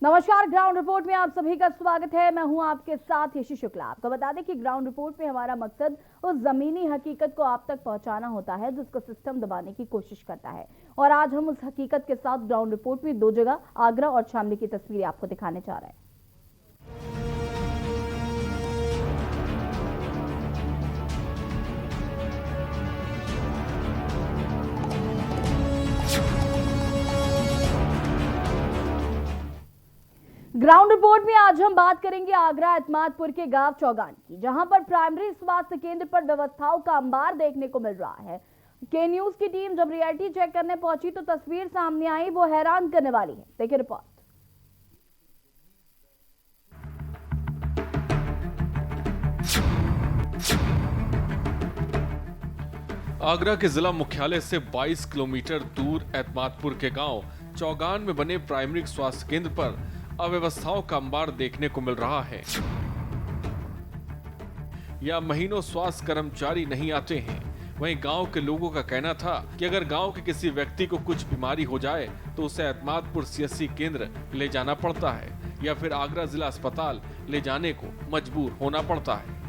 नमस्कार, ground report में आप सभी का स्वागत है। मैं हूं आपके साथ यशी शुक्ला। आपको बता दें कि ग्राउंड रिपोर्ट में हमारा मकसद उस जमीनी हकीकत को आप तक पहुंचाना होता है जिसको सिस्टम दबाने की कोशिश करता है। और आज हम उस हकीकत के साथ ग्राउंड रिपोर्ट में दो जगह आगरा और शामली की तस्वीरें आपको दिखाने जा रहे हैं। ग्राउंड रिपोर्ट में आज हम बात करेंगे आगरा एतमादपुर के गांव चौगान की, जहां पर प्राइमरी स्वास्थ्य केंद्र पर व्यवस्थाओं का अंबार देखने को मिल रहा है। के न्यूज की टीम जब रियलिटी चेक करने पहुंची तो तस्वीर सामने आई, वो हैरान करने वाली है। देखिए रिपोर्ट। आगरा के जिला मुख्यालय से 22 किलोमीटर दूर एतमादपुर के गांव चौगान में बने प्राइमरी स्वास्थ्य केंद्र पर अव्यवस्थाओं का अंबार देखने को मिल रहा है। या महीनों स्वास्थ्य कर्मचारी नहीं आते हैं। वहीं गांव के लोगों का कहना था कि अगर गांव के किसी व्यक्ति को कुछ बीमारी हो जाए तो उसे एतमादपुर सीएससी केंद्र ले जाना पड़ता है या फिर आगरा जिला अस्पताल ले जाने को मजबूर होना पड़ता है।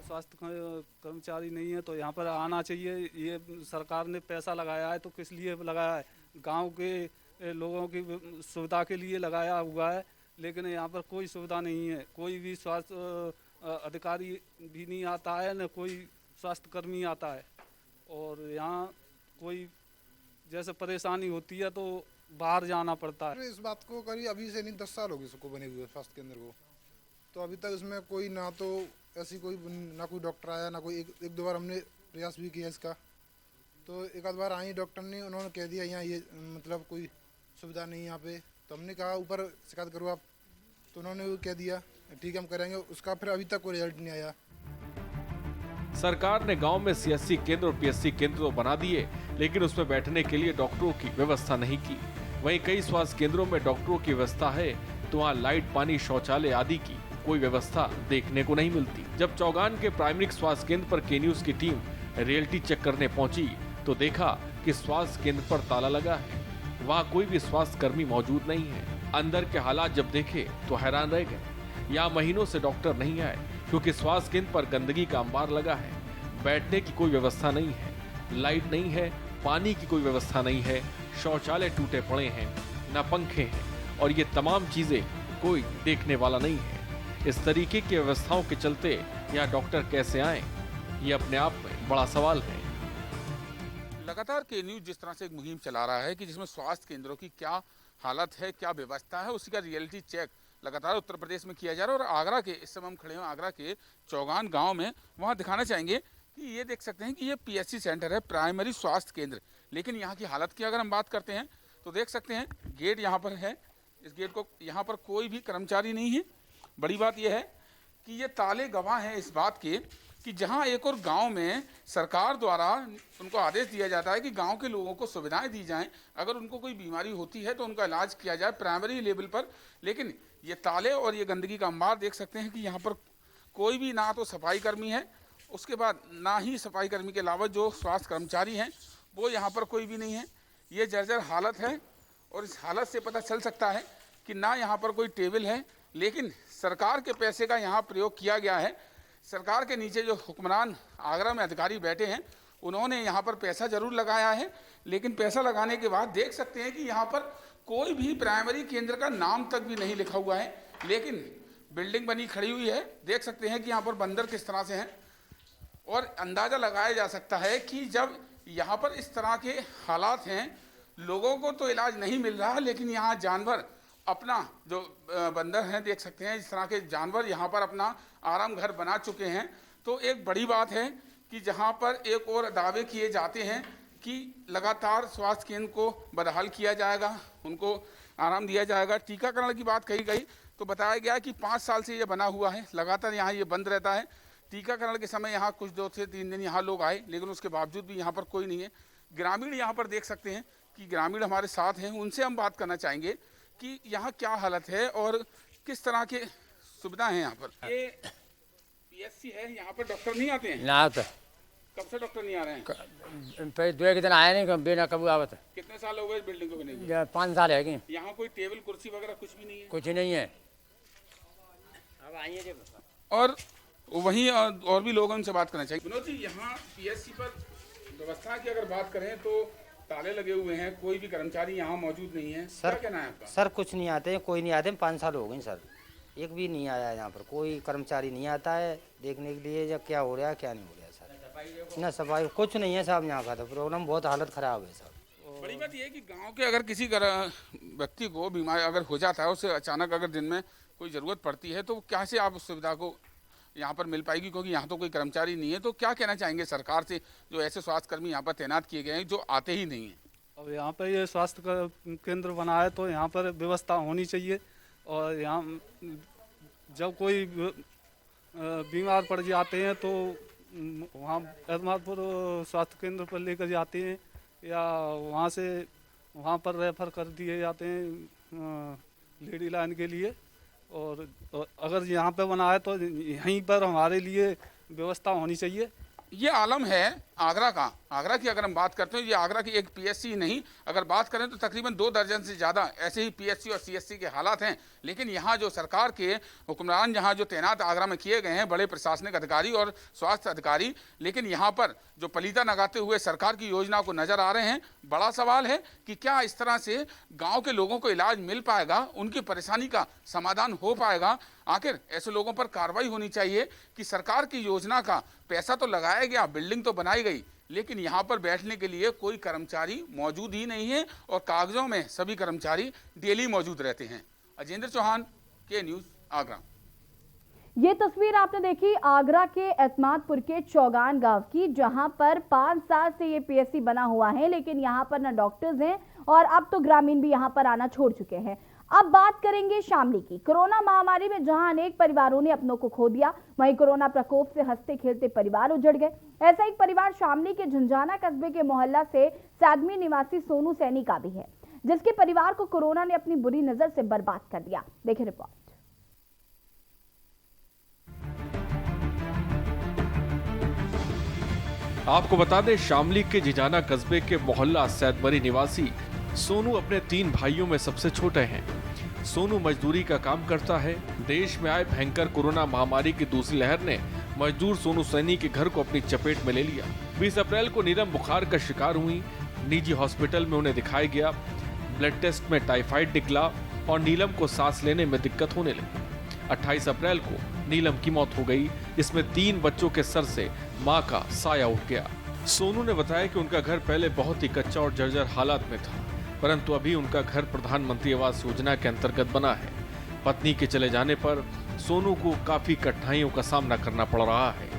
स्वास्थ्य कर्मचारी नहीं है तो यहाँ पर आना चाहिए। ये सरकार ने पैसा लगाया है तो किस लिए लगाया है? गांव के लोगों की सुविधा के लिए लगाया हुआ है, लेकिन यहाँ पर कोई सुविधा नहीं है। कोई भी स्वास्थ्य अधिकारी भी नहीं आता है, न कोई स्वास्थ्य कर्मी आता है। और यहाँ कोई जैसे परेशानी होती है तो बाहर जाना पड़ता है। इस बात को करीब अभी से नहीं 10 साल हो गए इसको बने हुए स्वास्थ्य केंद्र को, तो अभी तक इसमें कोई ना तो ऐसी कोई ना कोई डॉक्टर आया, ना कोई एक दो बार हमने प्रयास भी किया इसका, तो एक आध बार आई डॉक्टर ने, उन्होंने कह दिया यहाँ ये मतलब कोई सुविधा नहीं यहाँ पे। तो हमने कहा ऊपर शिकायत करो आप, तो उन्होंने वो कह दिया ठीक है हम करेंगे। उसका फिर अभी तक कोई रिजल्ट नहीं आया। सरकार ने गांव में सीएससी केंद्र और पीएससी केंद्र तो बना दिए, लेकिन उसमें बैठने के लिए डॉक्टरों की व्यवस्था नहीं की। वहीं कई स्वास्थ्य केंद्रों में डॉक्टरों की व्यवस्था है तो वहाँ लाइट, पानी, शौचालय आदि की कोई व्यवस्था देखने को नहीं मिलती। जब चौगान के प्राइमरी स्वास्थ्य केंद्र पर के न्यूज की टीम रियलिटी चेक करने पहुंची तो देखा कि स्वास्थ्य केंद्र पर ताला लगा है। वहाँ कोई भी स्वास्थ्य कर्मी मौजूद नहीं है। अंदर के हालात जब देखे तो हैरान रह गए। यहाँ महीनों से डॉक्टर नहीं आए क्योंकि स्वास्थ्य केंद्र पर गंदगी का अंबार लगा है। बैठने की कोई व्यवस्था नहीं है, लाइट नहीं है, पानी की कोई व्यवस्था नहीं है, शौचालय टूटे पड़े हैं, न पंखे हैं और ये तमाम चीजें कोई देखने वाला नहीं है। इस तरीके की व्यवस्थाओं के चलते यहाँ डॉक्टर कैसे आए, ये अपने आप में बड़ा सवाल है। लगातार के न्यूज जिस तरह से एक मुहिम चला रहा है कि जिसमें स्वास्थ्य केंद्रों की क्या हालत है, क्या व्यवस्था है, उसी का रियलिटी चेक लगातार उत्तर प्रदेश में किया जा रहा है। और आगरा के, इस समय हम खड़े हैं आगरा के चौगान गांव में, वहां दिखाना चाहेंगे कि ये देख सकते हैं कि ये पीएससी सेंटर है, प्राइमरी स्वास्थ्य केंद्र। लेकिन यहाँ की हालत की अगर हम बात करते हैं तो देख सकते हैं गेट यहाँ पर है। इस गेट को, यहाँ पर कोई भी कर्मचारी नहीं है। बड़ी बात यह है कि ये ताले गवाह हैं इस बात के कि जहां एक और गांव में सरकार द्वारा उनको आदेश दिया जाता है कि गांव के लोगों को सुविधाएं दी जाएं, अगर उनको कोई बीमारी होती है तो उनका इलाज किया जाए प्राइमरी लेवल पर। लेकिन ये ताले और ये गंदगी का अंबार देख सकते हैं कि यहाँ पर कोई भी ना तो सफाई कर्मी है, उसके बाद ना ही सफाई कर्मी के अलावा जो स्वास्थ्य कर्मचारी हैं वो यहाँ पर कोई भी नहीं है। ये जर्जर हालत है और इस हालत से पता चल सकता है कि ना यहाँ पर कोई टेबल है, लेकिन सरकार के पैसे का यहाँ प्रयोग किया गया है। सरकार के नीचे जो हुक्मरान आगरा में अधिकारी बैठे हैं उन्होंने यहाँ पर पैसा जरूर लगाया है, लेकिन पैसा लगाने के बाद देख सकते हैं कि यहाँ पर कोई भी प्राइमरी केंद्र का नाम तक भी नहीं लिखा हुआ है। लेकिन बिल्डिंग बनी खड़ी हुई है, देख सकते हैं कि यहाँ पर बंदर किस तरह से हैं। और अंदाज़ा लगाया जा सकता है कि जब यहाँ पर इस तरह के हालात हैं, लोगों को तो इलाज नहीं मिल रहा, लेकिन यहाँ जानवर अपना जो बंदर हैं, देख सकते हैं इस तरह के जानवर यहाँ पर अपना आराम घर बना चुके हैं। तो एक बड़ी बात है कि जहाँ पर एक और दावे किए जाते हैं कि लगातार स्वास्थ्य केंद्र को बदहाल किया जाएगा, उनको आराम दिया जाएगा। टीकाकरण की बात कही गई तो बताया गया कि 5 साल से ये बना हुआ है, लगातार यहाँ ये बंद रहता है। टीकाकरण के समय यहाँ कुछ 2 से 3 दिन यहाँ लोग आए, लेकिन उसके बावजूद भी यहाँ पर कोई नहीं है। ग्रामीण यहाँ पर देख सकते हैं कि ग्रामीण हमारे साथ हैं, उनसे हम बात करना चाहेंगे कि यहाँ क्या हालत है और किस तरह के सुविधा है यहाँ पर। ये पीएससी है, यहाँ पर डॉक्टर नहीं आते हैं? ना आता। कब से डॉक्टर नहीं आ रहे हैं? पहले 2 दिन आया नहीं, बिना कबू आवत। कितने साल हो गए इस बिल्डिंग को बने हुए? 5 साल है कि यहाँ कोई टेबल कुर्सी वगैरह कुछ भी नहीं है? कुछ नहीं है। और वहीं और भी लोग हैं, उनसे बात करना चाहिए। विनोद जी, यहाँ पीएससी पर व्यवस्था की अगर बात करें तो ताले लगे हुए हैं, कोई भी कर्मचारी यहाँ मौजूद नहीं है, क्या कहना है आपका? सर कुछ नहीं आते हैं, कोई नहीं आते हैं, 5 साल हो गए सर, एक भी नहीं आया यहाँ पर, कोई कर्मचारी नहीं आता है देखने के लिए या क्या हो रहा है क्या नहीं हो रहा है सर। ना सफाई कुछ नहीं है साहब, यहाँ का तो प्रॉब्लम बहुत हालत ख़राब है सर। बड़ी बात यह है कि गांव के अगर किसी व्यक्ति को बीमारी अगर हो जाता है, उसे अचानक अगर दिन में कोई ज़रूरत पड़ती है, तो कैसे आप उस सुविधा को यहाँ पर मिल पाएगी, क्योंकि यहाँ तो कोई कर्मचारी नहीं है। तो क्या कहना चाहेंगे सरकार से, जो ऐसे स्वास्थ्यकर्मी यहाँ पर तैनात किए गए हैं जो आते ही नहीं हैं? अब यहाँ पर ये स्वास्थ्य केंद्र बना है तो यहाँ पर व्यवस्था होनी चाहिए, और यहाँ जब कोई बीमार पड़ जाते हैं तो वहाँ एतमादपुर स्वास्थ्य केंद्र पर लेकर जाते हैं, या वहाँ पर रेफर कर दिए जाते हैं लेडी लाइन के लिए। और अगर यहाँ पे बना है तो यहीं पर हमारे लिए व्यवस्था होनी चाहिए। ये आलम है आगरा का। आगरा की अगर हम बात करते हैं, ये आगरा की एक पीएससी नहीं, अगर बात करें तो तकरीबन 2 दर्जन से ज़्यादा ऐसे ही पीएससी और सीएससी के हालात हैं। लेकिन यहाँ जो सरकार के हुक्मरान जहाँ जो तैनात आगरा में किए गए हैं, बड़े प्रशासनिक अधिकारी और स्वास्थ्य अधिकारी, लेकिन यहाँ पर जो पलीता लगाते हुए सरकार की योजना को नज़र आ रहे हैं। बड़ा सवाल है कि क्या इस तरह से गाँव के लोगों को इलाज मिल पाएगा, उनकी परेशानी का समाधान हो पाएगा? आखिर ऐसे लोगों पर कार्रवाई होनी चाहिए कि सरकार की योजना का पैसा तो लगाया गया, बिल्डिंग तो बनाई गई, लेकिन यहाँ पर बैठने के लिए कोई कर्मचारी मौजूद ही नहीं है, और कागजों में सभी कर्मचारी डेली मौजूद रहते हैं। अजेंद्र चौहान, के न्यूज़, आगरा। ये तस्वीर आपने देखी आगरा के एतमादपुर के चौगान गांव की, जहां पर 5 साल से ये पीएससी बना हुआ है, लेकिन यहां पर ना डॉक्टर्स हैं और अब तो ग्रामीण भी यहां पर आना छोड़ चुके हैं। अब बात करेंगे शामली की। कोरोना महामारी में जहां अनेक परिवारों ने अपनों को खो दिया, वहीं कोरोना प्रकोप से हंसते खेलते परिवार उजड़ गए। ऐसा एक परिवार शामली के झंझाना कस्बे के मोहल्ला से सैदमी निवासी सोनू सैनी का भी है, जिसके परिवार को कोरोना ने अपनी बुरी नजर से बर्बाद कर दिया। देखिए रिपोर्ट। आपको बता दें, शामली के जिजाना कस्बे के मोहल्ला सैदमरी निवासी सोनू अपने 3 भाइयों में सबसे छोटे हैं। सोनू मजदूरी का काम करता है। देश में आए भयंकर कोरोना महामारी की दूसरी लहर ने मजदूर सोनू सैनी के घर को अपनी चपेट में ले लिया। 20 अप्रैल को नीलम बुखार का शिकार हुई। निजी हॉस्पिटल में उन्हें दिखाया गया। ब्लड टेस्ट में टाइफाइड निकला और नीलम को सांस लेने में दिक्कत होने लगी। 28 अप्रैल को नीलम की मौत हो गई, जिसमें 3 बच्चों के सर से मां का साया उठ गया। सोनू ने बताया कि उनका घर पहले बहुत ही कच्चा और जर्जर हालात में था, परंतु अभी उनका घर प्रधानमंत्री आवास योजना के अंतर्गत बना है। पत्नी के चले जाने पर सोनू को काफी कठिनाइयों का सामना करना पड़ रहा है।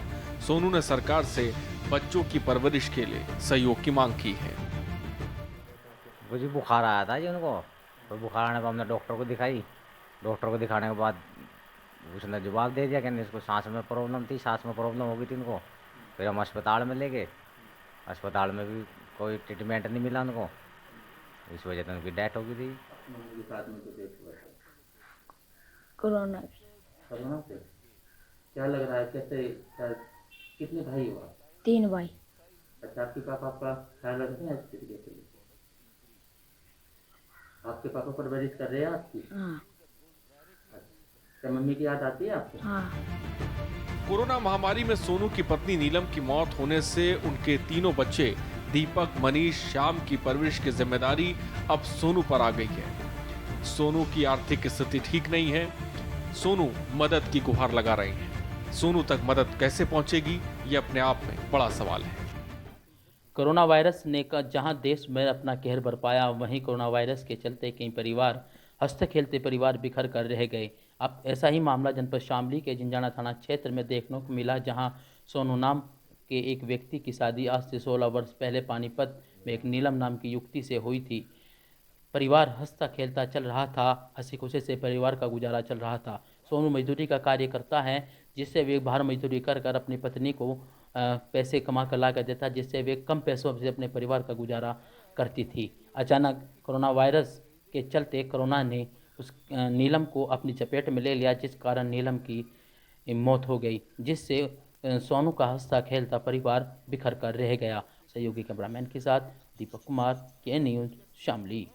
सोनू ने सरकार से बच्चों की परवरिश के लिए सहयोग की मांग की है। मुझे बुखार आया था जी उनको, तो बुखार आने पर हमने डॉक्टर को दिखाई। डॉक्टर को दिखाने के बाद उसने जवाब दे दिया कि इसको सांस में प्रॉब्लम थी, सांस में प्रॉब्लम हो गई थी इनको। फिर हम अस्पताल में ले गए, अस्पताल में भी कोई ट्रीटमेंट नहीं मिला उनको, इस वजह से उनकी डेथ हो गई थी। कोरोना से क्या लग रहा है, कैसे कितने भाई हुआ? 3 भाई। अच्छा, आपके पापा आपका ख्याल रखते हैं इसके लिए? आपके पापा परवरिश कर रहे हैं आपकी? हाँ। क्या मम्मी की याद आती है आपको? हाँ। कोरोना महामारी में सोनू की पत्नी नीलम की मौत होने से उनके तीनों बच्चे दीपक, मनीष, श्याम की परवरिश की जिम्मेदारी अब सोनू पर आ गई है। सोनू की आर्थिक स्थिति ठीक नहीं है। सोनू मदद की गुहार लगा रहे हैं। सोनू तक मदद कैसे पहुंचेगी, ये अपने आप में बड़ा सवाल है। कोरोना वायरस ने जहां देश में अपना कहर बरपाया, वहीं कोरोना वायरस के चलते कई परिवार, हंसते खेलते परिवार बिखर कर रह गए। अब ऐसा ही मामला जनपद शामली के जिंजाना थाना क्षेत्र में देखने को मिला, जहां सोनू नाम के एक व्यक्ति की शादी आज से 16 वर्ष पहले पानीपत में एक नीलम नाम की युवती से हुई थी। परिवार हंसता खेलता चल रहा था, हंसी खुशी से परिवार का गुजारा चल रहा था। सोनू मजदूरी का कार्य करता है, जिससे वे बाहर मजदूरी कर कर अपनी पत्नी को पैसे कमा कर ला कर देता, जिससे वे कम पैसों से अपने परिवार का गुजारा करती थी। अचानक कोरोना वायरस के चलते कोरोना ने उस नीलम को अपनी चपेट में ले लिया, जिस कारण नीलम की मौत हो गई, जिससे सोनू का हंसता खेलता परिवार बिखर कर रह गया। सहयोगी कैमरामैन के साथ दीपक कुमार, के न्यूज़, शामली।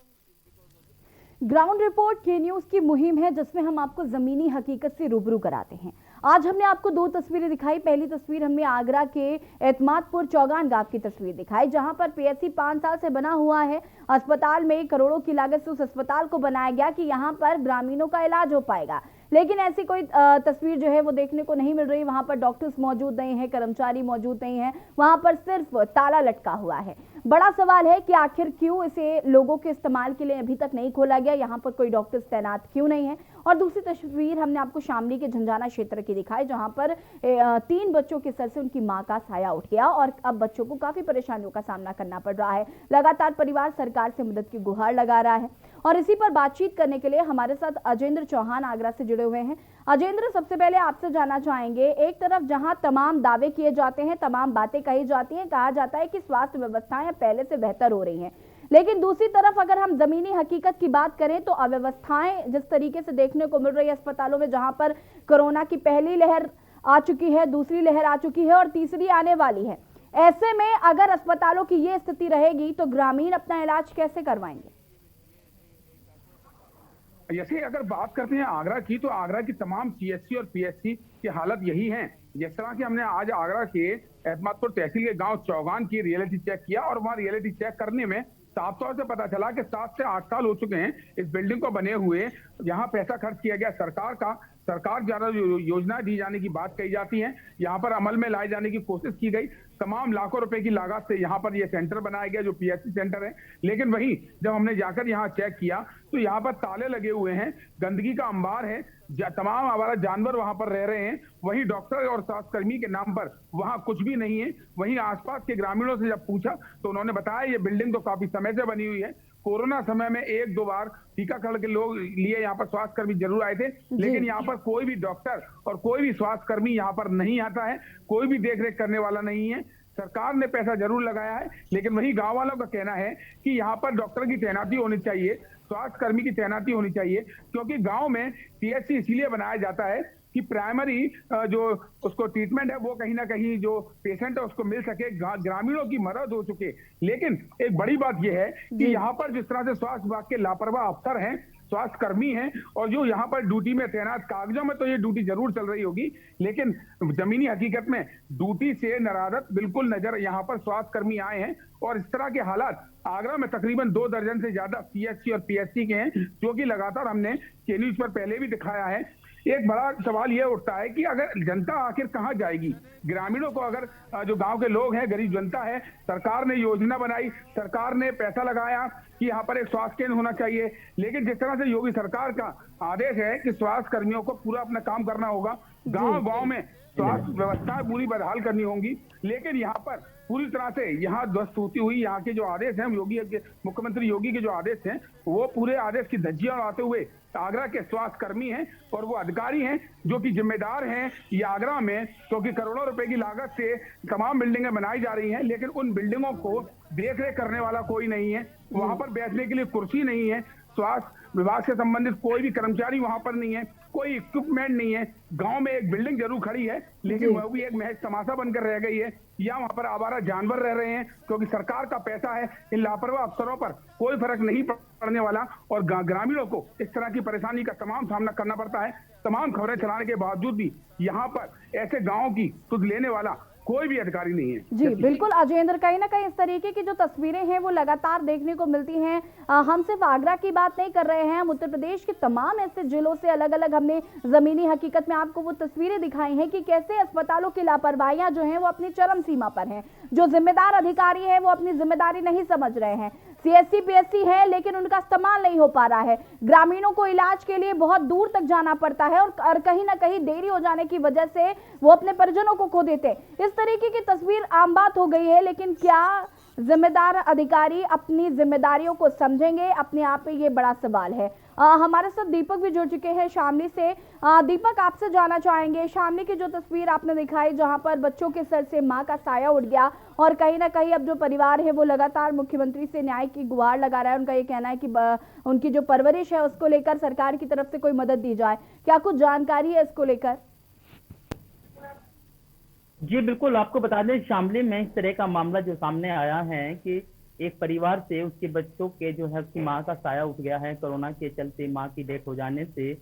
ग्राउंड रिपोर्ट के न्यूज की मुहिम है जिसमें हम आपको जमीनी हकीकत से रूबरू कराते हैं। आज हमने आपको दो तस्वीरें दिखाई। पहली तस्वीर हमने आगरा के एतमादपुर चौगान गांव की तस्वीर दिखाई, जहां पर पीएचसी 5 साल से बना हुआ है। अस्पताल में करोड़ों की लागत से उस अस्पताल को बनाया गया कि यहां पर ग्रामीणों का इलाज हो पाएगा, लेकिन ऐसी कोई तस्वीर जो है वो देखने को नहीं मिल रही। वहां पर डॉक्टर्स मौजूद नहीं है, कर्मचारी मौजूद नहीं है, वहां पर सिर्फ ताला लटका हुआ है। बड़ा सवाल है कि आखिर क्यों इसे लोगों के इस्तेमाल के लिए अभी तक नहीं खोला गया, यहाँ पर कोई डॉक्टर्स तैनात क्यों नहीं है। और दूसरी तस्वीर हमने आपको शामली के झंझाना क्षेत्र की दिखाई, जहां पर 3 बच्चों के सर से उनकी मां का साया उठ गया और अब बच्चों को काफी परेशानियों का सामना करना पड़ रहा है। लगातार परिवार सरकार से मदद की गुहार लगा रहा है और इसी पर बातचीत करने के लिए हमारे साथ अजेंद्र चौहान आगरा से जुड़े हुए हैं। अजेंद्र, सबसे पहले आपसे जानना चाहेंगे, एक तरफ जहां तमाम दावे किए जाते हैं, तमाम बातें कही जाती हैं, कहा जाता है कि स्वास्थ्य व्यवस्थाएं पहले से बेहतर हो रही हैं, लेकिन दूसरी तरफ अगर हम जमीनी हकीकत की बात करें तो अव्यवस्थाएं जिस तरीके से देखने को मिल रही है अस्पतालों में, जहां पर कोरोना की पहली लहर आ चुकी है, दूसरी लहर आ चुकी है और तीसरी आने वाली है, ऐसे में अगर अस्पतालों की ये स्थिति रहेगी तो ग्रामीण अपना इलाज कैसे करवाएंगे? जैसे अगर बात करते हैं आगरा की, तो आगरा की तमाम सीएचसी और पीएचसी की हालत यही है। जिस तरह की हमने आज आगरा के एतमादपुर तहसील के गांव चौगान की रियलिटी चेक किया और वहां रियलिटी चेक करने में साफ तौर से पता चला कि 7 से 8 साल हो चुके हैं इस बिल्डिंग को बने हुए। यहाँ पैसा खर्च किया गया सरकार द्वारा योजना दी जाने की बात कही जाती है, यहाँ पर अमल में लाए जाने की कोशिश की गई। तमाम लाखों रुपए की लागत से यहाँ पर ये सेंटर बनाया गया जो पीएचसी सेंटर है, लेकिन वहीं जब हमने जाकर यहाँ चेक किया तो यहाँ पर ताले लगे हुए हैं, गंदगी का अंबार है, तमाम आवारा जानवर वहां पर रह रहे हैं। वहीं डॉक्टर और स्वास्थ्यकर्मी के नाम पर वहां कुछ भी नहीं है। वहीं आसपास के ग्रामीणों से जब पूछा तो उन्होंने बताया ये बिल्डिंग तो काफी समय से बनी हुई है, कोरोना समय में 1-2 बार टीकाकरण के लोग लिए यहाँ पर स्वास्थ्यकर्मी जरूर आए थे, लेकिन यहाँ पर कोई भी डॉक्टर और कोई भी स्वास्थ्यकर्मी यहाँ पर नहीं आता है, कोई भी देखरेख करने वाला नहीं है। सरकार ने पैसा जरूर लगाया है, लेकिन वही गांव वालों का कहना है कि यहाँ पर डॉक्टर की तैनाती होनी चाहिए, स्वास्थ्य कर्मी की तैनाती होनी चाहिए, क्योंकि गांव में पीएचसी इसीलिए बनाया जाता है कि प्राइमरी जो उसको ट्रीटमेंट है वो कहीं ना कहीं जो पेशेंट है उसको मिल सके, ग्रामीणों की मदद हो चुके। लेकिन एक बड़ी बात यह है कि यहाँ पर जिस तरह से स्वास्थ्य विभाग के लापरवाह अफसर हैं, स्वास्थ्य कर्मी हैं और जो यहाँ पर ड्यूटी में तैनात, कागजों में तो ये ड्यूटी जरूर चल रही होगी, लेकिन जमीनी हकीकत में ड्यूटी से नरादत बिल्कुल नजर यहाँ पर स्वास्थ्य कर्मी आए हैं। और इस तरह के हालात आगरा में तकरीबन 2 दर्जन से ज्यादा सीएचसी और पीएचसी के हैं, जो कि लगातार हमने के न्यूज पर पहले भी दिखाया है। एक बड़ा सवाल यह उठता है कि अगर जनता आखिर कहां जाएगी, ग्रामीणों को अगर जो गांव के लोग हैं, गरीब जनता है, सरकार ने योजना बनाई, सरकार ने पैसा लगाया कि यहाँ पर एक स्वास्थ्य केंद्र होना चाहिए, लेकिन जिस तरह से योगी सरकार का आदेश है कि स्वास्थ्य कर्मियों को पूरा अपना काम करना होगा, गांव में स्वास्थ्य व्यवस्था पूरी बदहाल करनी होंगी, लेकिन यहाँ पर पूरी तरह से यहाँ ध्वस्त होती हुई यहाँ के जो आदेश हैं मुख्यमंत्री योगी के जो आदेश हैं वो पूरे आदेश की धज्जियां उड़ाते हुए आगरा के स्वास्थ्य कर्मी हैं और वो अधिकारी हैं जो कि जिम्मेदार हैं ये आगरा में, क्योंकि करोड़ों रुपए की लागत से तमाम बिल्डिंगें बनाई जा रही हैं, लेकिन उन बिल्डिंगों को देख रेख करने वाला कोई नहीं है, वहां पर बैठने के लिए कुर्सी नहीं है, स्वास्थ्य विभाग से संबंधित कोई भी कर्मचारी वहां पर नहीं है, कोई इक्विपमेंट नहीं है। गांव में एक बिल्डिंग जरूर खड़ी है, लेकिन वह भी एक महज तमाशा बनकर रह गई है, या वहां पर आवारा जानवर रह रहे हैं, क्योंकि सरकार का पैसा है। इन लापरवाह अफसरों पर कोई फर्क नहीं पड़ने वाला और ग्रामीणों को इस तरह की परेशानी का तमाम सामना करना पड़ता है। तमाम खबरें चलाने के बावजूद भी यहाँ पर ऐसे गाँव की सुध लेने वाला कोई भी अधिकारी नहीं है। जी बिल्कुल अजेंद्र, कहीं ना कहीं इस तरीके की जो तस्वीरें हैं वो लगातार देखने को मिलती हैं। हम सिर्फ आगरा की बात नहीं कर रहे हैं, हम उत्तर प्रदेश के तमाम ऐसे जिलों से अलग अलग हमने जमीनी हकीकत में आपको वो तस्वीरें दिखाई हैं कि कैसे अस्पतालों की लापरवाहियां जो हैं वो अपनी चरम सीमा पर हैं, जो जिम्मेदार अधिकारी हैं वो अपनी जिम्मेदारी नहीं समझ रहे हैं, सीएचसी पीएचसी है लेकिन उनका इस्तेमाल नहीं हो पा रहा है, ग्रामीणों को इलाज के लिए बहुत दूर तक जाना पड़ता है और कहीं ना कहीं देरी हो जाने की वजह से वो अपने परिजनों को खो देते। इस तरीके की तस्वीर आम बात हो गई है, लेकिन क्या जिम्मेदार अधिकारी अपनी जिम्मेदारियों को समझेंगे? अपने आप में ये बड़ा सवाल है। हमारे साथ दीपक भी जुड़ चुके हैं शामली से। दीपक, आपसे जानना चाहेंगे, शामली की जो तस्वीर आपने दिखाई जहां पर बच्चों के सर से मां का साया उठ गया और कहीं ना कहीं अब जो परिवार है वो लगातार मुख्यमंत्री से न्याय की गुहार लगा रहा है, उनका ये कहना है कि उनकी जो परवरिश है उसको लेकर सरकार की तरफ से कोई मदद दी जाए, क्या कुछ जानकारी है इसको लेकर? जी बिल्कुल, आपको बता दें शामली में इस तरह का मामला जो सामने आया है कि एक परिवार से उसके बच्चों के जो है उसकी माँ का साया उठ गया है। कोरोना के चलते माँ की डेथ हो जाने से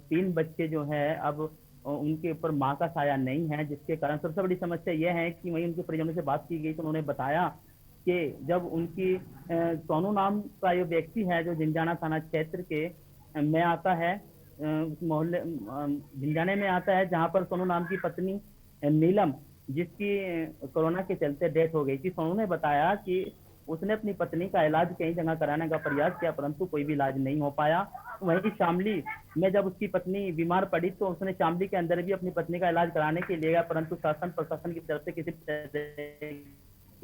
3 बच्चे जो है अब उनके ऊपर माँ का साया नहीं है, जिसके कारण सबसे बड़ी समस्या यह है कि वहीं उनके परिजनों से बात की गई तो उन्होंने बताया कि जब उनकी सोनू नाम का ये व्यक्ति है जो झिंझाना थाना क्षेत्र के में आता है, मोहल्ले झिंझाने में आता है, जहाँ पर सोनू नाम की पत्नी नीलम जिसकी कोरोना के चलते डेथ हो गई थी। सोनू ने बताया कि उसने अपनी पत्नी का इलाज कई जगह कराने का प्रयास किया परंतु कोई भी इलाज नहीं हो पाया। वहीं शामली में जब उसकी पत्नी बीमार पड़ी तो उसने शामली के अंदर भी अपनी पत्नी का इलाज कराने के लिए गया परंतु शासन प्रशासन की तरफ से किसी तरह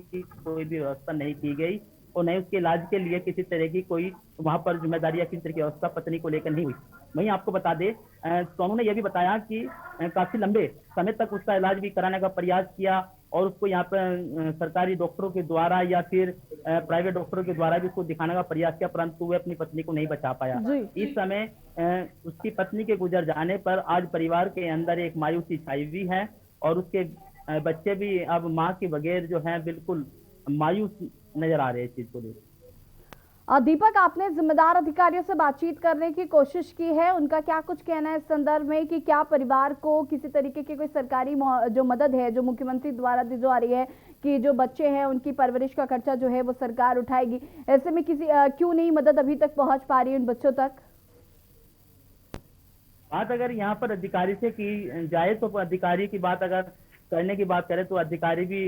की कोई भी व्यवस्था नहीं की गई और नहीं उसके इलाज के लिए किसी तरह की कोई वहां पर जिम्मेदारी या किसी तरह की व्यवस्था पत्नी को लेकर नहीं हुई। वहीं आपको बता दे सोनू ने यह भी बताया कि काफी लंबे समय तक उसका इलाज भी कराने का प्रयास किया और उसको यहाँ पर सरकारी डॉक्टरों के द्वारा या फिर प्राइवेट डॉक्टरों के द्वारा भी उसको दिखाने का प्रयास किया परंतु वह अपनी पत्नी को नहीं बचा पाया। इस समय उसकी पत्नी के गुजर जाने पर आज परिवार के अंदर एक मायूसी छाई हुई है और उसके बच्चे भी अब माँ के बगैर जो है बिल्कुल मायूस नजर आ रहे हैं इस चीज को लेकर। दीपक, आपने जिम्मेदार अधिकारियों से बातचीत करने की कोशिश की है, उनका क्या कुछ कहना है इस संदर्भ में कि क्या परिवार को किसी तरीके की कोई सरकारी जो मदद है जो मुख्यमंत्री द्वारा दी जा रही है कि जो बच्चे हैं उनकी परवरिश का खर्चा जो है वो सरकार उठाएगी, ऐसे में किसी क्यों नहीं मदद अभी तक पहुंच पा रही है उन बच्चों तक? बात अगर यहाँ पर अधिकारी से की जाए तो अधिकारी की बात अगर करने की बात करें तो अधिकारी भी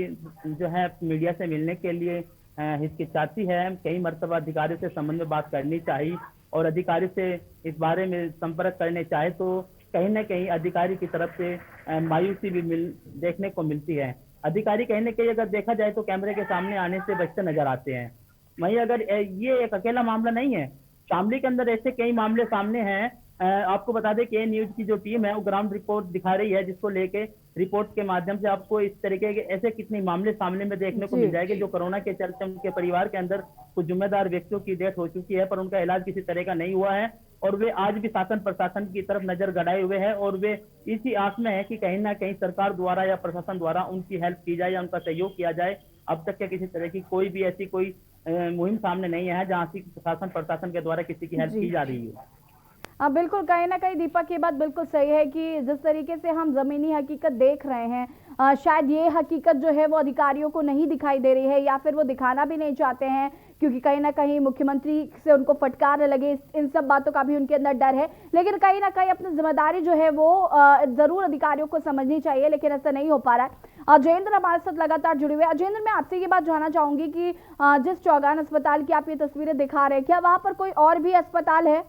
जो है मीडिया से मिलने के लिए हिचकिचाती है। कई मरतबा अधिकारी से संबंध में बात करनी चाहिए और अधिकारी से इस बारे में संपर्क करने चाहे तो कहीं न कहीं अधिकारी की तरफ से मायूसी भी देखने को मिलती है। अधिकारी कहीं न कहीं अगर देखा जाए तो कैमरे के सामने आने से बचते नजर आते हैं। वहीं अगर ये एक अकेला मामला नहीं है, शामली के अंदर ऐसे कई मामले सामने हैं। आपको बता दें कि न्यूज की जो टीम है वो ग्राउंड रिपोर्ट दिखा रही है जिसको लेके रिपोर्ट के माध्यम से आपको इस तरीके के ऐसे कितने मामले सामने में देखने को मिल जाएंगे जो कोरोना के चलते उनके परिवार के अंदर कुछ जिम्मेदार व्यक्तियों की डेथ हो चुकी है पर उनका इलाज किसी तरह का नहीं हुआ है और वे आज भी शासन प्रशासन की तरफ नजर गड़ाए हुए हैं और वे इसी आस में है कि कहीं ना कहीं सरकार द्वारा या प्रशासन द्वारा उनकी हेल्प की जाए या उनका सहयोग किया जाए। अब तक के किसी तरह की कोई भी ऐसी कोई मुहिम सामने नहीं है जहाँ की शासन प्रशासन के द्वारा किसी की हेल्प की जा रही है। बिल्कुल, कहीं ना कहीं दीपक ये बात बिल्कुल सही है कि जिस तरीके से हम जमीनी हकीकत देख रहे हैं शायद ये हकीकत जो है वो अधिकारियों को नहीं दिखाई दे रही है या फिर वो दिखाना भी नहीं चाहते हैं क्योंकि कहीं ना कहीं मुख्यमंत्री से उनको फटकार लगे, इन सब बातों का भी उनके अंदर डर है। लेकिन कहीं ना कहीं अपनी जिम्मेदारी जो है वो जरूर अधिकारियों को समझनी चाहिए लेकिन ऐसा नहीं हो पा रहा है। अजेंद्र हमारे साथ लगातार जुड़े हुए। अजेंद्र, मैं आपसे ये बात जानना चाहूंगी कि जिस चौगान अस्पताल की आप ये तस्वीरें दिखा रहे हैं क्या वहां पर कोई और भी अस्पताल है?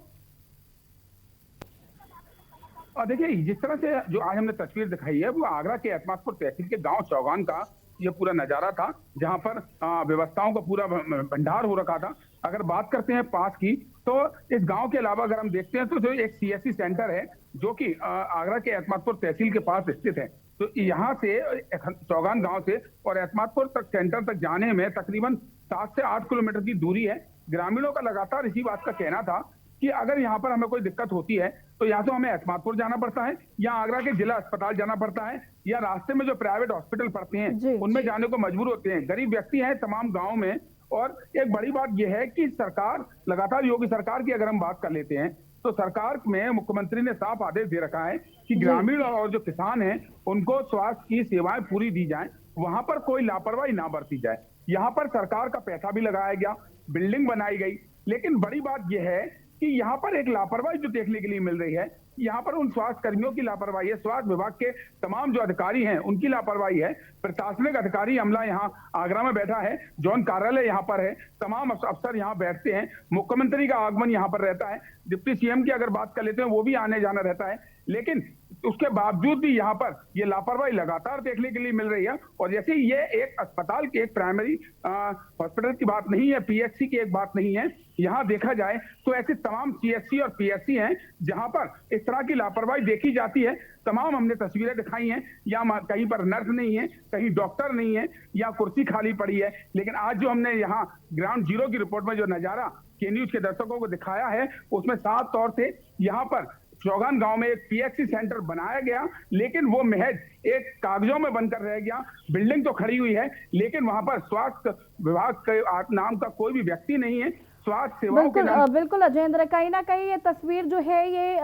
और देखिए जिस तरह से जो आज हमने तस्वीर दिखाई है वो आगरा के एतमादपुर तहसील के गांव चौगान का ये पूरा नजारा था जहां पर व्यवस्थाओं का पूरा भंडार हो रखा था। अगर बात करते हैं पास की तो इस गांव के अलावा अगर हम देखते हैं तो जो एक सीएससी सेंटर है जो कि आगरा के एतमादपुर तहसील के पास स्थित है, तो यहाँ से चौगान गांव से और एतमादपुर तक सेंटर तक जाने में तकरीबन 7 से 8 किलोमीटर की दूरी है। ग्रामीणों का लगातार इसी बात का कहना था कि अगर यहाँ पर हमें कोई दिक्कत होती है तो या तो हमें एतमादपुर जाना पड़ता है या आगरा के जिला अस्पताल जाना पड़ता है या रास्ते में जो प्राइवेट हॉस्पिटल पड़ते हैं उनमें जाने को मजबूर होते हैं। गरीब व्यक्ति हैं तमाम गाँव में। और एक बड़ी बात यह है कि सरकार लगातार योगी सरकार की अगर हम बात कर लेते हैं तो सरकार में मुख्यमंत्री ने साफ आदेश दे रखा है कि ग्रामीण और जो किसान हैं उनको स्वास्थ्य की सेवाएं पूरी दी जाएं, वहां पर कोई लापरवाही ना बरती जाए। यहाँ पर सरकार का पैसा भी लगाया गया, बिल्डिंग बनाई गई, लेकिन बड़ी बात यह है कि यहाँ पर एक लापरवाही जो देखने के लिए मिल रही है, यहाँ पर उन स्वास्थ्य कर्मियों की लापरवाही है, स्वास्थ्य विभाग के तमाम जो अधिकारी हैं उनकी लापरवाही है। प्रशासनिक अधिकारी अमला यहाँ आगरा में बैठा है, जोन कार्यालय यहाँ पर है, तमाम अफसर यहाँ बैठते हैं, मुख्यमंत्री का आगमन यहाँ पर रहता है, डिप्टी सीएम की अगर बात कर लेते हैं वो भी आने जाना रहता है, लेकिन उसके बावजूद भी यहाँ पर ये लापरवाही लगातार देखने के लिए मिल रही है। और जैसे ये एक अस्पताल की एक प्राइमरी हॉस्पिटल की बात नहीं है, पीएचसी की एक बात नहीं है, यहाँ देखा जाए तो ऐसे तमाम सीएचसी और पीएचसी हैं जहां पर इस तरह की लापरवाही देखी जाती है। तमाम हमने तस्वीरें दिखाई हैं, या कहीं पर नर्स नहीं है, कहीं डॉक्टर नहीं है, या कुर्सी खाली पड़ी है। लेकिन आज जो हमने यहाँ ग्राउंड जीरो की रिपोर्ट में जो नजारा के न्यूज के दर्शकों को दिखाया है उसमें साफ तौर से यहाँ पर चौगान गांव में एक पीएचसी सेंटर बनाया गया, लेकिन वो महज एक कागजों में बनकर रह गया। बिल्डिंग तो खड़ी हुई है, लेकिन वहां पर स्वास्थ्य विभाग के नाम का कोई भी व्यक्ति नहीं है। स्वास्थ्य सेवाओं के नाम बिल्कुल अजेंद्र, कहीं ना कहीं ये तस्वीर जो है ये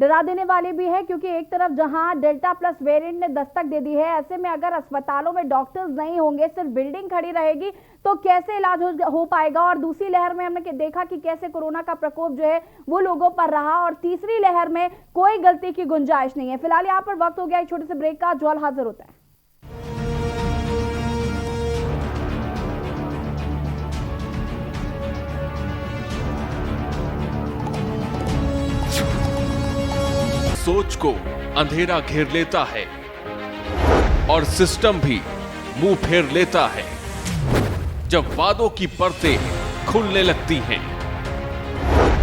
डरा देने वाली भी है, क्योंकि एक तरफ जहां डेल्टा प्लस वेरिएंट ने दस्तक दे दी है, ऐसे में अगर अस्पतालों में डॉक्टर्स नहीं होंगे, सिर्फ बिल्डिंग खड़ी रहेगी, तो कैसे इलाज हो पाएगा। और दूसरी लहर में हमने देखा कि कैसे कोरोना का प्रकोप जो है वो लोगों पर रहा, और तीसरी लहर में कोई गलती की गुंजाइश नहीं है। फिलहाल यहाँ पर वक्त हो गया एक छोटे से ब्रेक का, जॉल हाजिर होता है। सोच को अंधेरा घेर लेता है और सिस्टम भी मुंह फेर लेता है जब वादों की परतें खुलने लगती हैं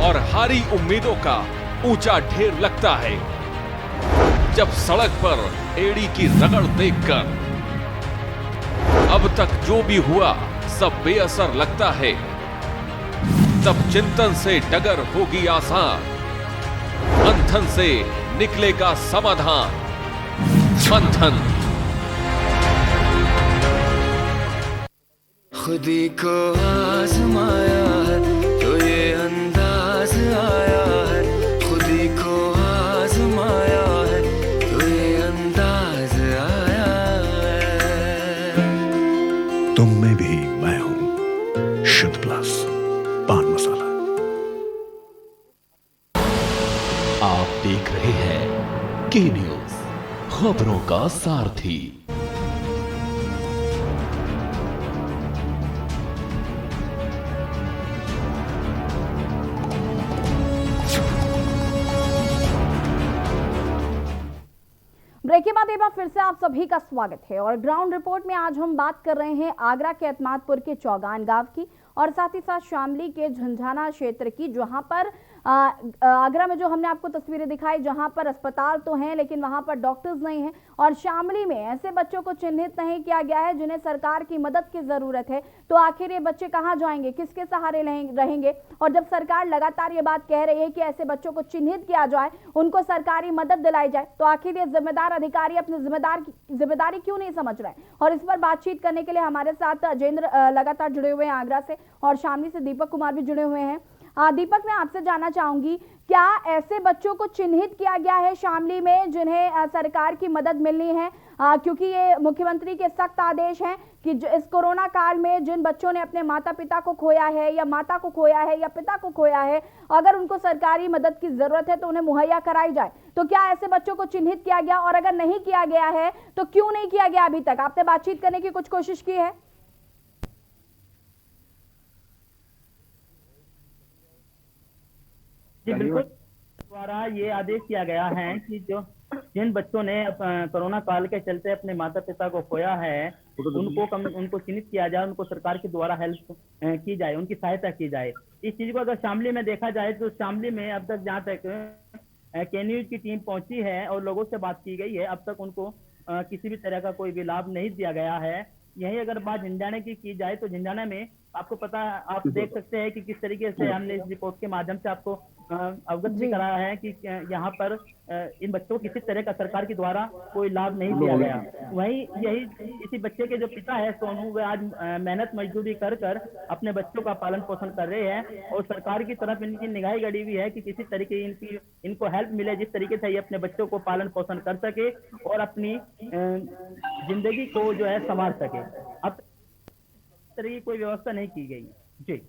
और हारी उम्मीदों का ऊंचा ढेर लगता है। जब सड़क पर एड़ी की रगड़ देखकर अब तक जो भी हुआ सब बेअसर लगता है, तब चिंतन से डगर होगी आसान, मंथन से निकलेगा समाधान। मंथन। खुदी को आजमाया है तो ये अंदाज आया है, खुदी को आजमाया है तो ये अंदाज आया है। तुम में भी मैं हूं, शुद्ध प्लस पान मसाला। आप देख रहे हैं के न्यूज, खबरों का सारथी। ब्रेक के बाद एक बार फिर से आप सभी का स्वागत है और ग्राउंड रिपोर्ट में आज हम बात कर रहे हैं आगरा के एतमादपुर के चौगान गांव की और साथ ही साथ शामली के झंझाना क्षेत्र की, जहां पर आगरा में जो हमने आपको तस्वीरें दिखाई जहां पर अस्पताल तो हैं लेकिन वहां पर डॉक्टर्स नहीं हैं, और शामली में ऐसे बच्चों को चिन्हित नहीं किया गया है जिन्हें सरकार की मदद की जरूरत है। तो आखिर ये बच्चे कहां जाएंगे, किसके सहारे रहेंगे? और जब सरकार लगातार ये बात कह रही है कि ऐसे बच्चों को चिन्हित किया जाए, उनको सरकारी मदद दिलाई जाए, तो आखिर ये जिम्मेदार अधिकारी अपनी जिम्मेदारी क्यों नहीं समझ रहे? और इस पर बातचीत करने के लिए हमारे साथ अजेंद्र लगातार जुड़े हुए हैं आगरा से, और शामली से दीपक कुमार भी जुड़े हुए हैं। दीपक, मैं आपसे जानना चाहूंगी, क्या ऐसे बच्चों को चिन्हित किया गया है शामली में जिन्हें सरकार की मदद मिलनी है? क्योंकि ये मुख्यमंत्री के सख्त आदेश हैं कि इस कोरोना काल में जिन बच्चों ने अपने माता पिता को खोया है या माता को खोया है या पिता को खोया है, अगर उनको सरकारी मदद की जरूरत है तो उन्हें मुहैया कराई जाए। तो क्या ऐसे बच्चों को चिन्हित किया गया, और अगर नहीं किया गया है तो क्यों नहीं किया गया अभी तक? आपने बातचीत करने की कुछ कोशिश की है? जी बिल्कुल, द्वारा ये आदेश किया गया है कि जिन बच्चों ने कोरोना काल के चलते अपने माता पिता को खोया है उनको चिन्हित किया जाए, उनको सरकार के द्वारा हेल्प की जाए, उनकी सहायता की जाए। इस चीज को अगर शामली में देखा जाए तो शामली में अब तक जहाँ तक के न्यूज की टीम पहुंची है और लोगों से बात की गई है, अब तक उनको किसी भी तरह का कोई भी लाभ नहीं दिया गया है। यही अगर बात झंझाने की जाए तो झंझाना में आपको पता, आप देख सकते हैं कि किस तरीके से हमने इस रिपोर्ट के माध्यम से आपको अवगत भी कराया है कि यहाँ पर इन बच्चों को किसी तरह का सरकार के द्वारा कोई लाभ नहीं दिया गया। वहीं यही इसी बच्चे के जो पिता है सोनू, वे आज मेहनत मजदूरी कर अपने बच्चों का पालन पोषण कर रहे हैं और सरकार की तरफ इनकी निगाह गड़ी हुई है कि किसी तरीके इनको हेल्प मिले, जिस तरीके से ये अपने बच्चों को पालन पोषण कर सके और अपनी जिंदगी को जो है संभाल सके। अब तरह की कोई व्यवस्था नहीं की गई। जी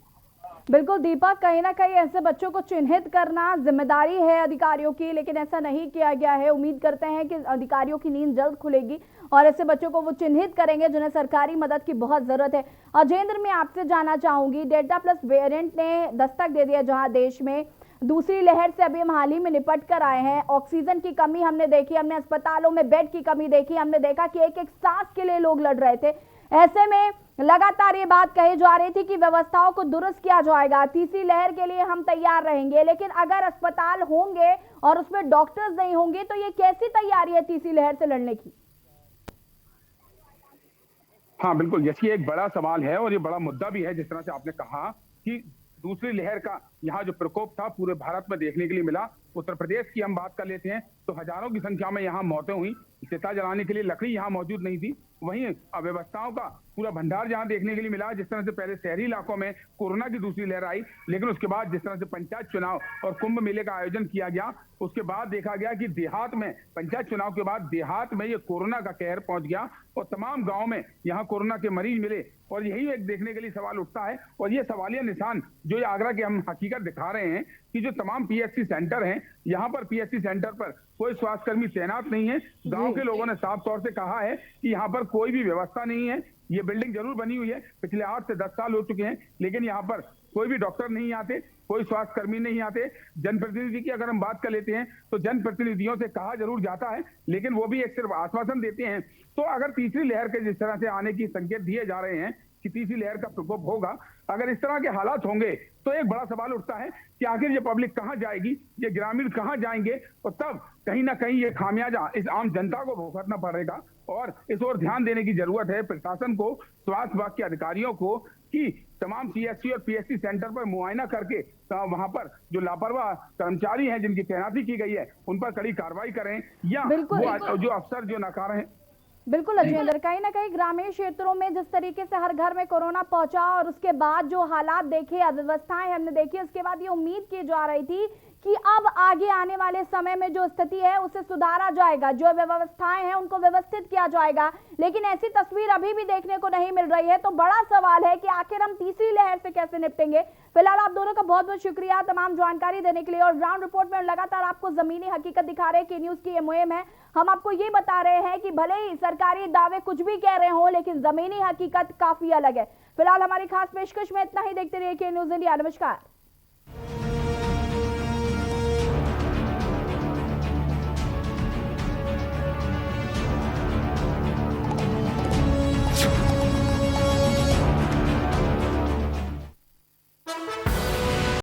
बिल्कुल दीपक, कहीं ना कहीं ऐसे बच्चों को चिन्हित करना जिम्मेदारी है अधिकारियों की, लेकिन ऐसा नहीं किया गया है। उम्मीद करते हैं कि अधिकारियों की नींद जल्द खुलेगी और ऐसे बच्चों को वो चिन्हित करेंगे जिन्हें सरकारी मदद की बहुत जरूरत है। अजेंद्र, मैं आपसे जानना चाहूंगी, डेल्टा प्लस वेरिएंट ने दस्तक दे दिया जहां देश में, दूसरी लहर से अभी हम हाल ही में निपट कर आए हैं। ऑक्सीजन की कमी हमने देखी, हमने अस्पतालों में बेड की कमी देखी, हमने देखा कि एक एक सांस के लिए लोग लड़ रहे थे। ऐसे में लगातार ये बात कही जा रही थी कि व्यवस्थाओं को दुरुस्त किया जाएगा, तीसरी लहर के लिए हम तैयार रहेंगे, लेकिन अगर अस्पताल होंगे और उसमें डॉक्टर्स नहीं होंगे तो ये कैसी तैयारी है तीसरी लहर से लड़ने की? हाँ बिल्कुल, जैसे एक बड़ा सवाल है और ये बड़ा मुद्दा भी है। जिस तरह से आपने कहा कि दूसरी लहर का यहाँ जो प्रकोप था पूरे भारत में देखने के लिए मिला, उत्तर प्रदेश की हम बात कर लेते हैं तो हजारों की संख्या में यहाँ मौतें हुई। चिता जलाने के लिए लकड़ी यहाँ मौजूद नहीं थी। वहीं अव्यवस्थाओं का पूरा भंडार जहाँ देखने के लिए मिला। जिस तरह से पहले शहरी इलाकों में कोरोना की दूसरी लहर आई, लेकिन उसके बाद जिस तरह से पंचायत चुनाव और कुंभ मेले का आयोजन किया गया, उसके बाद देखा गया कि देहात में पंचायत चुनाव के बाद देहात में ये कोरोना का कहर पहुंच गया और तमाम गाँव में यहाँ कोरोना के मरीज मिले। और यही एक देखने के लिए सवाल उठता है और ये सवालिया निशान जो ये आगरा के हम हकीकत दिखा रहे हैं कि जो तमाम पीएचसी सेंटर हैं, यहाँ पर पीएचसी सेंटर पर कोई स्वास्थ्यकर्मी तैनात नहीं है। गांव के लोगों ने साफ तौर से कहा है कि यहाँ पर कोई भी व्यवस्था नहीं है। ये बिल्डिंग जरूर बनी हुई है, पिछले 8 से 10 साल हो चुके हैं, लेकिन यहाँ पर कोई भी डॉक्टर नहीं आते, कोई स्वास्थ्यकर्मी नहीं आते। जनप्रतिनिधि की अगर हम बात कर लेते हैं तो जनप्रतिनिधियों से कहा जरूर जाता है, लेकिन वो भी एक सिर्फ आश्वासन देते हैं। तो अगर तीसरी लहर के जिस तरह से आने की संकेत दिए जा रहे हैं कि तीसरी लहर का प्रकोप होगा, अगर इस तरह के हालात होंगे तो एक बड़ा सवाल उठता है कि आखिर ये पब्लिक कहां जाएगी, ये ग्रामीण कहां जाएंगे और तब कहीं ना कहीं ये खामियाजा इस आम जनता को भुगतना पड़ेगा। और इस ओर ध्यान देने की जरूरत है प्रशासन को, स्वास्थ्य विभाग के अधिकारियों को कि तमाम सीएससी और पीएचसी सेंटर पर मुआयना करके वहां पर जो लापरवाह कर्मचारी हैं जिनकी तैनाती की गई है उन पर कड़ी कार्रवाई करें या वो जो अफसर जो नकार हैं। बिल्कुल अजमेंद्र, कहीं ना कहीं ग्रामीण क्षेत्रों में जिस तरीके से हर घर में कोरोना पहुंचा और उसके बाद जो हालात देखे, अव्यवस्थाएं हमने देखी, उसके बाद ये उम्मीद की जा रही थी कि अब आगे आने वाले समय में जो स्थिति है उसे सुधारा जाएगा, जो व्यवस्थाएं हैं उनको व्यवस्थित किया जाएगा, लेकिन ऐसी तस्वीर अभी भी देखने को नहीं मिल रही है। तो बड़ा सवाल है कि आखिर हम तीसरी लहर से कैसे निपटेंगे। फिलहाल आप दोनों का बहुत बहुत शुक्रिया तमाम जानकारी देने के लिए। और ग्राउंड रिपोर्ट में लगातार आपको जमीनी हकीकत दिखा रहे हैं कि न्यूज की ये मुहिम है। हम आपको ये बता रहे हैं कि भले ही सरकारी दावे कुछ भी कह रहे हो, लेकिन जमीनी हकीकत काफी अलग है। फिलहाल हमारी खास पेशकश में इतना ही। देखते रहिए के न्यूज इंडिया। नमस्कार।